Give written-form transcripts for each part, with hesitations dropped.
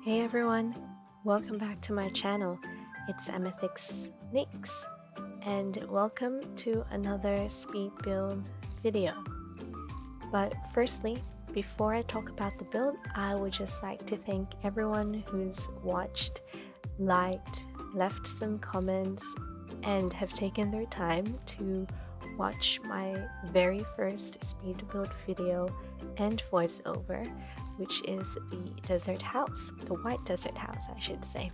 Hey everyone, welcome back to my channel. It's amethyxtnix and welcome to another speed build video. But firstly, before I talk about the build, I would just like to thank everyone who's watched, liked, left some comments, and have taken their time to watch my very first speed build video and voiceover, which is the desert house, the white desert house, I should say.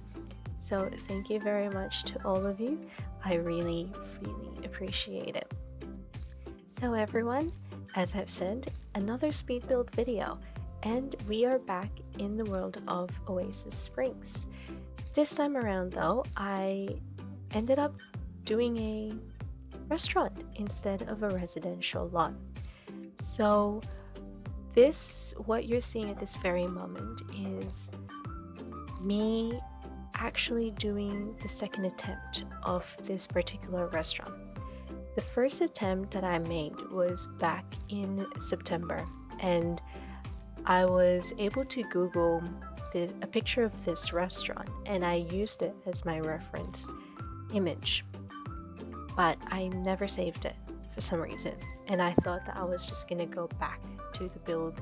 So thank you very much to all of you. I really appreciate it. So everyone, as I've said, another speed build video, and we are back in the world of Oasis Springs. This time around though, I ended up doing a restaurant instead of a residential lot. So what you're seeing at this very moment is me actually doing the second attempt of this particular restaurant. The first attempt that I made was back in September, and I was able to Google a picture of this restaurant, and I used it as my reference image, but I never saved it for some reason, and I thought that I was just gonna go back to the build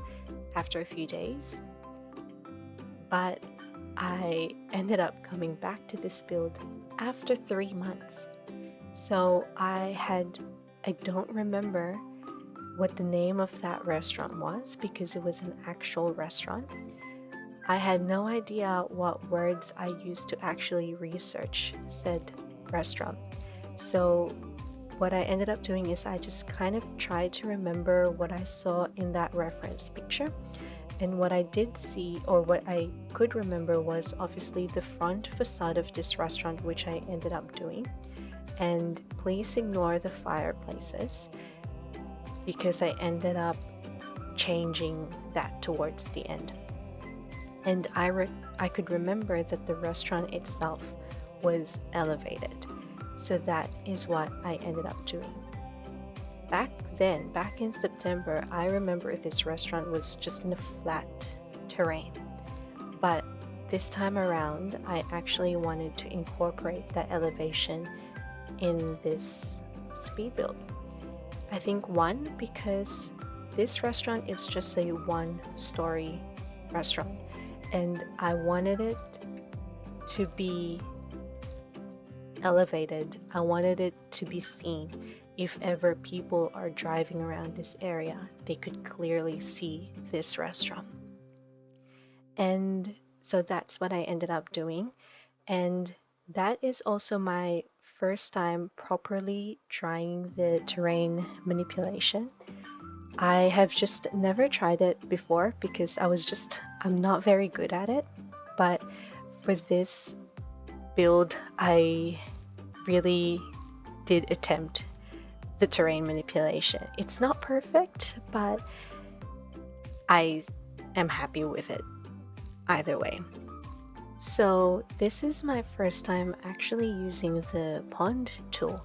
after a few days, but I ended up coming back to this build after 3 months. So I don't remember what the name of that restaurant was because it was an actual restaurant. I had no idea what words I used to actually research said restaurant. So what I ended up doing is I just kind of tried to remember what I saw in that reference picture. And what I did see, or what I could remember, was obviously the front facade of this restaurant, which I ended up doing. And please ignore the fireplaces because I ended up changing that towards the end. And I could remember that the restaurant itself was elevated. So that is what I ended up doing. Back in September, I remember this restaurant was just in a flat terrain. But this time around, I actually wanted to incorporate that elevation in this speed build. I think one, because this restaurant is just a one-story restaurant, and I wanted it to be elevated. I wanted it to be seen. If ever people are driving around this area, they could clearly see this restaurant. And so that's what I ended up doing. And that is also my first time properly trying the terrain manipulation. I have just never tried it before because I'm not very good at it. But for this build, I really did attempt the terrain manipulation. It's not perfect, but I am happy with it either way. So this is my first time actually using the pond tool,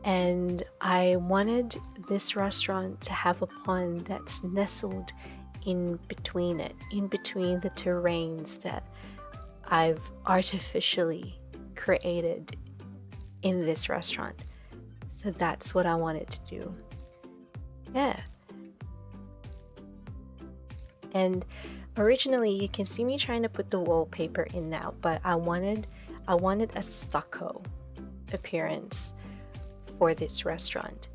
and I wanted this restaurant to have a pond that's nestled in between the terrains that I've artificially created in this restaurant. So that's what I wanted to do. Yeah. And originally you can see me trying to put the wallpaper in now, but I wanted a stucco appearance for this restaurant.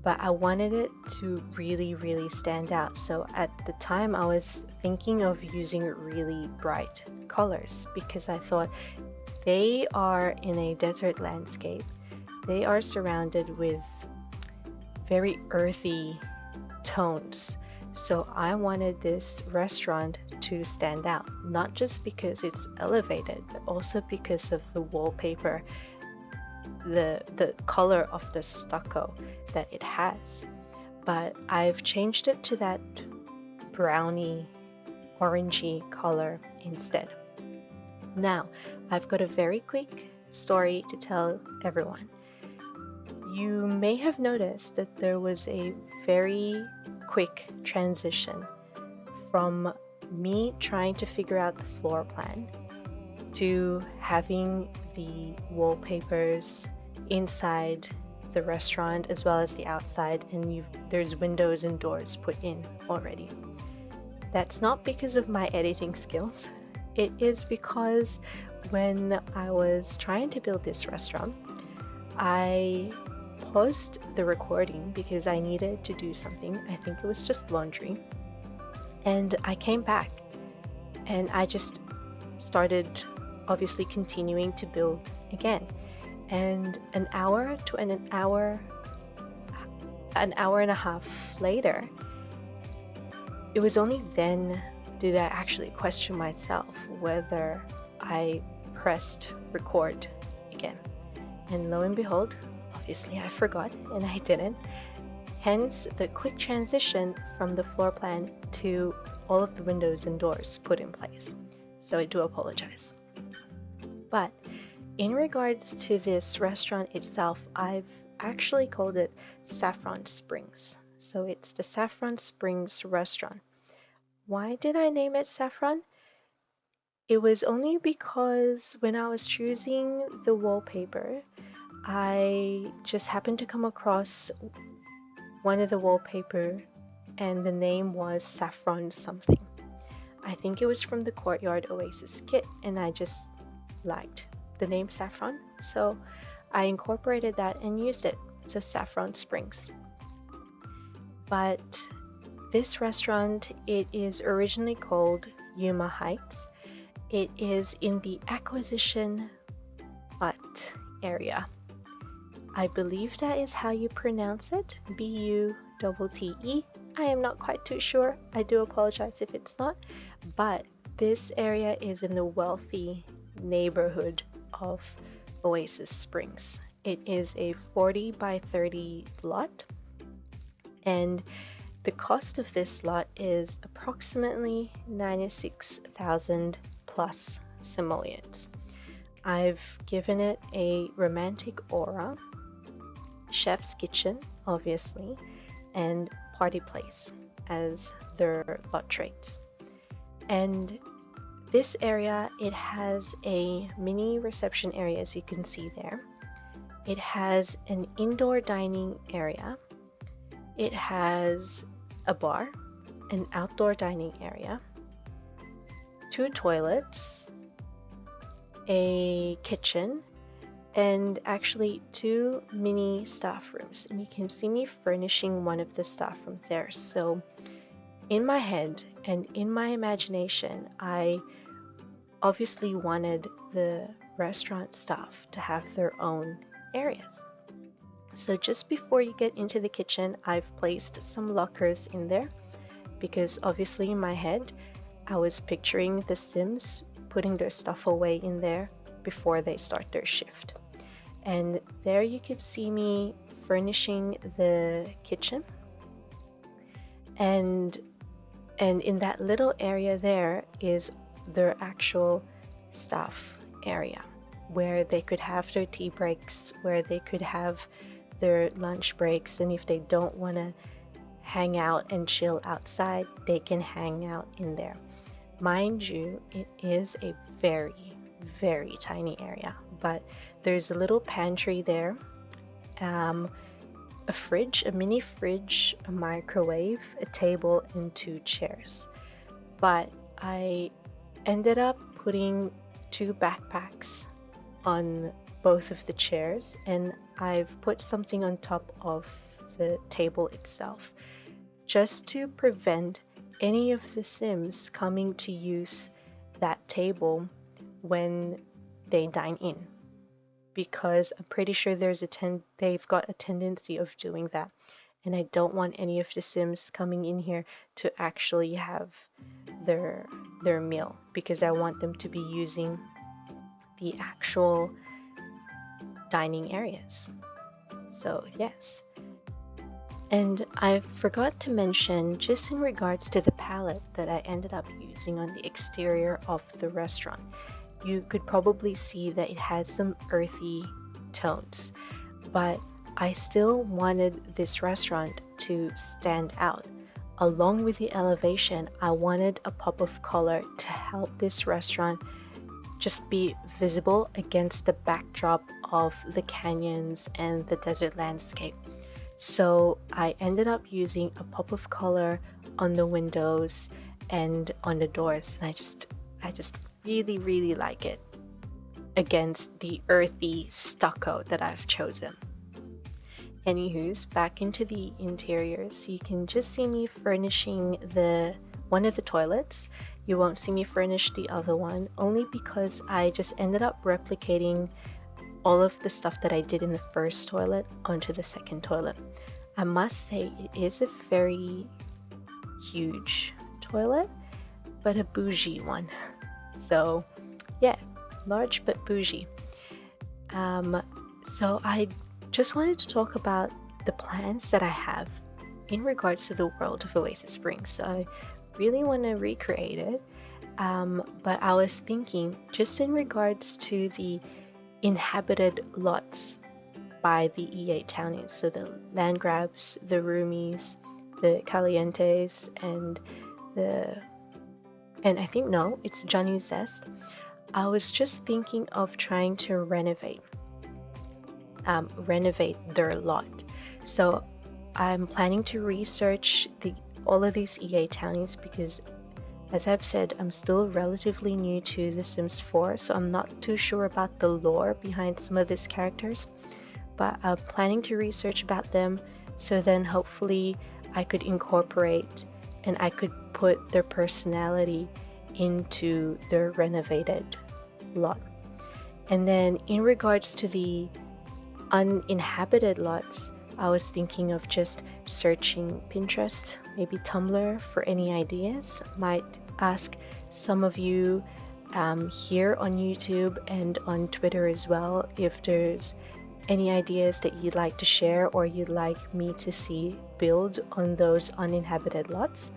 But I wanted it to really stand out. So at the time I was thinking of using really bright colors because I thought they are in a desert landscape. They are surrounded with very earthy tones. So I wanted this restaurant to stand out, not just because it's elevated, but also because of the wallpaper, the color of the stucco that it has. But I've changed it to that browny, orangey color instead. Now, I've got a very quick story to tell everyone. You may have noticed that there was a very quick transition from me trying to figure out the floor plan to having the wallpapers inside the restaurant as well as the outside, and there's windows and doors put in already. That's not because of my editing skills. It is because when I was trying to build this restaurant, I paused the recording because I needed to do something. I think it was just laundry. And I came back and I just started obviously continuing to build again. And an hour and a half later, it was only then did I actually question myself whether I pressed record again. And lo and behold, obviously I forgot and I didn't. Hence the quick transition from the floor plan to all of the windows and doors put in place. So I do apologize. But in regards to this restaurant itself, I've actually called it Saffron Springs. So it's the Saffron Springs restaurant. Why did I name it Saffron? It was only because when I was choosing the wallpaper, I just happened to come across one of the wallpaper and the name was Saffron something. I think it was from the Courtyard Oasis kit, and I just liked the name Saffron, so I incorporated that and used it. So Saffron Springs. But this restaurant, it is originally called Yuma Heights. It is in the Acquisition Butte area. I believe that is how you pronounce it, B-U-T-T-E. I am not quite too sure. I do apologize if it's not, but this area is in the wealthy neighborhood of Oasis Springs. It is a 40 by 30 lot, and the cost of this lot is approximately 96,000 plus simoleons. I've given it a romantic aura, chef's kitchen, obviously, and party place as their lot traits. And this area, it has a mini reception area, as you can see there. It has an indoor dining area. It has a bar, an outdoor dining area, 2 toilets, a kitchen, and actually 2 mini staff rooms. And you can see me furnishing one of the staff rooms there. So in my head and in my imagination, I obviously wanted the restaurant staff to have their own areas. So just before you get into the kitchen, I've placed some lockers in there because obviously in my head, I was picturing the Sims putting their stuff away in there before they start their shift. And there you could see me furnishing the kitchen. And in that little area there is their actual staff area where they could have their tea breaks, where they could have their lunch breaks, and if they don't want to hang out and chill outside, they can hang out in there. Mind you, it is a very, very tiny area, but there's a little pantry there, a fridge, a mini fridge, a microwave, a table, and 2 chairs. But I ended up putting 2 backpacks on both of the chairs, and I've put something on top of the table itself just to prevent any of the Sims coming to use that table when they dine in, because I'm pretty sure they've got a tendency of doing that, and I don't want any of the Sims coming in here to actually have their meal, because I want them to be using the actual dining areas. So yes. And I forgot to mention, just in regards to the palette that I ended up using on the exterior of the restaurant, you could probably see that it has some earthy tones, but I still wanted this restaurant to stand out along with the elevation, I wanted a pop of color to help this restaurant just be visible against the backdrop of the canyons and the desert landscape. So I ended up using a pop of color on the windows and on the doors, and I just really like it against the earthy stucco that I've chosen. Anywho's, back into the interiors, you can just see me furnishing one of the toilets. You won't see me furnish the other one, only because I just ended up replicating all of the stuff that I did in the first toilet onto the second toilet. I must say it is a very huge toilet, but a bougie one. So yeah, large but bougie. So I just wanted to talk about the plans that I have in regards to the world of Oasis Springs. So I really want to recreate it, but I was thinking just in regards to the inhabited lots by the EA townies, so the land grabs, the roomies, the calientes, and I think no, it's Johnny Zest. I was just thinking of trying to renovate their lot. So I'm planning to research all of these EA townies because, as I've said, I'm still relatively new to The Sims 4, so I'm not too sure about the lore behind some of these characters, but I'm planning to research about them, so then hopefully I could incorporate and I could put their personality into their renovated lot. And then in regards to the uninhabited lots, I was thinking of just searching Pinterest, maybe Tumblr for any ideas. Might ask some of you here on YouTube and on Twitter as well if there's any ideas that you'd like to share or you'd like me to see build on those uninhabited lots.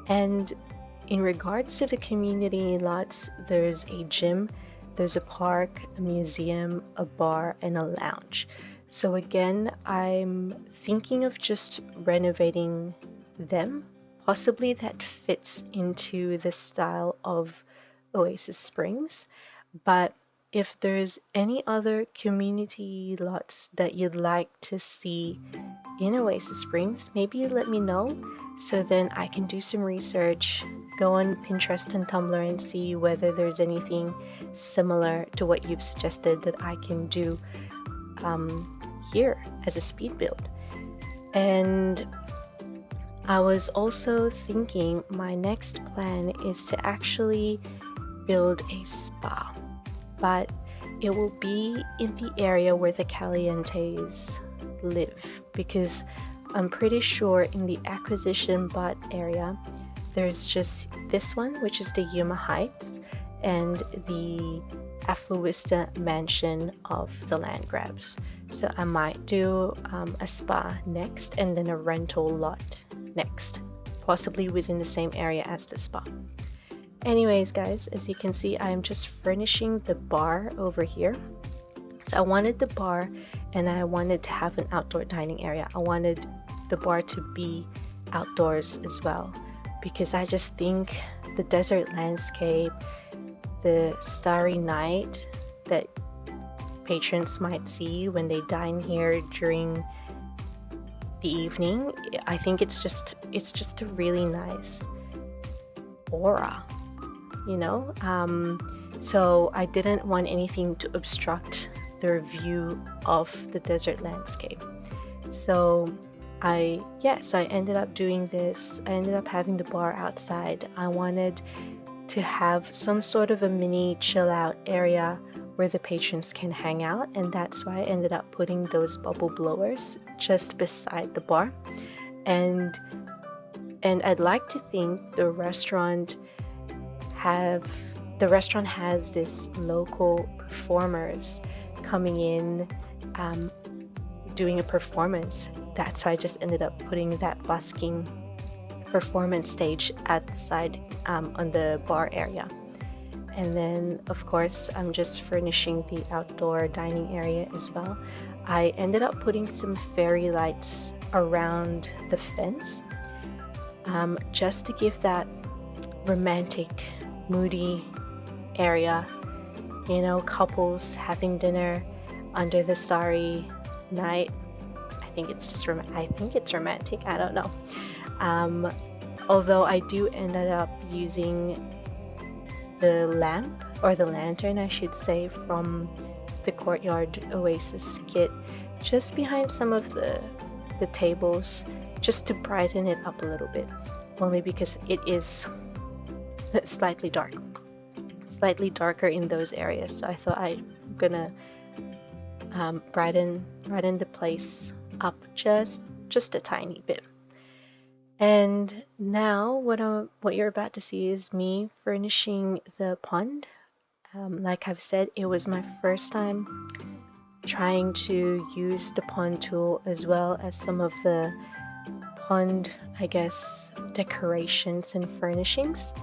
And in regards to the community lots, there's a gym, there's a park, a museum, a bar, and a lounge. So again, I'm thinking of just renovating them. Possibly that fits into the style of Oasis Springs. But if there's any other community lots that you'd like to see in Oasis Springs, maybe let me know, so then I can do some research, go on Pinterest and Tumblr and see whether there's anything similar to what you've suggested that I can do here as a speed build. And I was also thinking my next plan is to actually build a spa, but it will be in the area where the Calientes live, because I'm pretty sure in the Acquisition Butte area there's just this one, which is the Yuma Heights, and the affluent mansion of the land grabs. So I might do a spa next and then a rental lot next, possibly within the same area as the spa. Anyways guys, as you can see, I'm just furnishing the bar over here. So I wanted the bar and I wanted to have an outdoor dining area. I wanted the bar to be outdoors as well, because I just think the desert landscape, the starry night that patrons might see when they dine here during the evening, I think it's just a really nice aura, you know. So I didn't want anything to obstruct their view of the desert landscape. So I ended up doing this. I ended up having the bar outside. I wanted to have some sort of a mini chill out area where the patrons can hang out, and that's why I ended up putting those bubble blowers just beside the bar. And I'd like to think the restaurant has this local performers coming in doing a performance. That's why I just ended up putting that busking performance stage at the side on the bar area. And then of course I'm just furnishing the outdoor dining area as well. I ended up putting some fairy lights around the fence, just to give that romantic, moody area, you know, couples having dinner under the starry night. I think it's romantic. I don't know. Although I do ended up using the lamp, or the lantern I should say, from the Courtyard Oasis kit just behind some of the tables, just to brighten it up a little bit, only because it is slightly darker in those areas. So I thought I'm gonna brighten the place up just a tiny bit. And now what you're about to see is me furnishing the pond. Like I've said, it was my first time trying to use the pond tool as well as some of the pond, I guess, decorations and furnishings.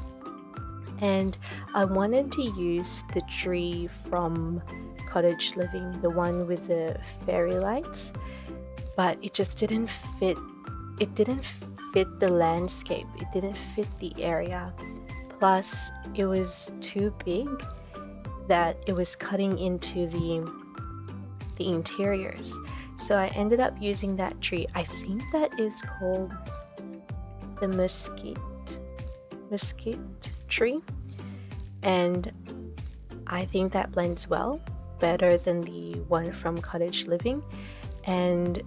And I wanted to use the tree from Cottage Living, the one with the fairy lights, but it just didn't fit. It didn't fit the landscape. It didn't fit the area. Plus, it was too big that it was cutting into the interiors. So I ended up using that tree. I think that is called the mesquite tree, and I think that blends better than the one from Cottage Living. And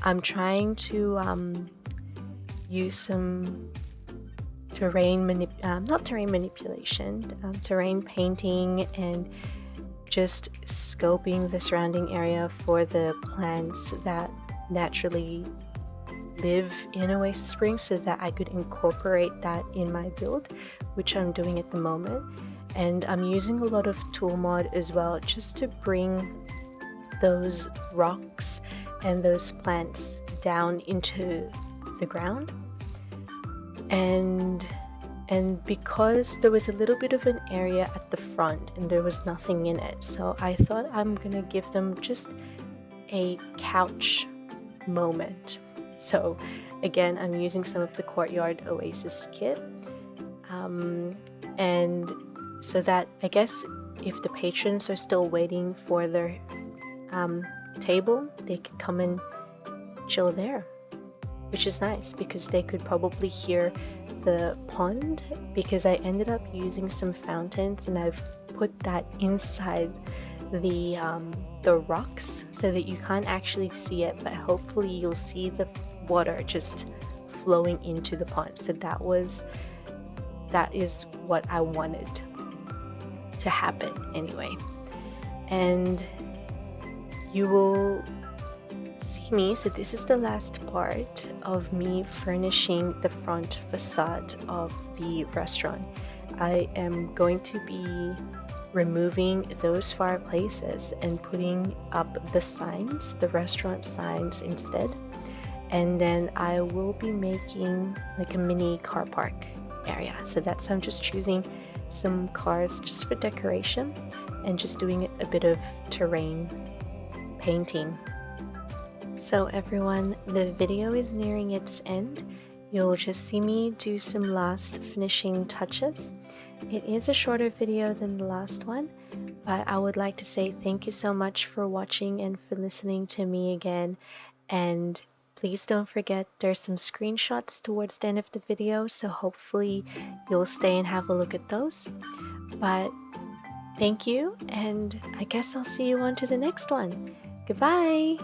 I'm trying to use some terrain painting and just scoping the surrounding area for the plants that naturally live in Oasis Springs, so that I could incorporate that in my build, which I'm doing at the moment. And I'm using a lot of tool mod as well, just to bring those rocks and those plants down into the ground. And because there was a little bit of an area at the front and there was nothing in it, so I thought I'm gonna give them just a couch moment. So again, I'm using some of the Courtyard Oasis kit, and so that, I guess, if the patrons are still waiting for their table, they could come and chill there, which is nice because they could probably hear the pond, because I ended up using some fountains and I've put that inside the rocks so that you can't actually see it, but hopefully you'll see the water just flowing into the pond. So that is what I wanted to happen anyway. And you will see me, so this is the last part of me furnishing the front facade of the restaurant. I am going to be removing those fireplaces and putting up the signs, the restaurant signs instead. And then I will be making like a mini car park area. So that's why I'm just choosing some cars just for decoration and just doing a bit of terrain painting. So everyone, the video is nearing its end. You'll just see me do some last finishing touches. It is a shorter video than the last one, but I would like to say thank you so much for watching and for listening to me again. And please don't forget, there's some screenshots towards the end of the video, so hopefully you'll stay and have a look at those. But thank you, and I guess I'll see you on to the next one. Goodbye!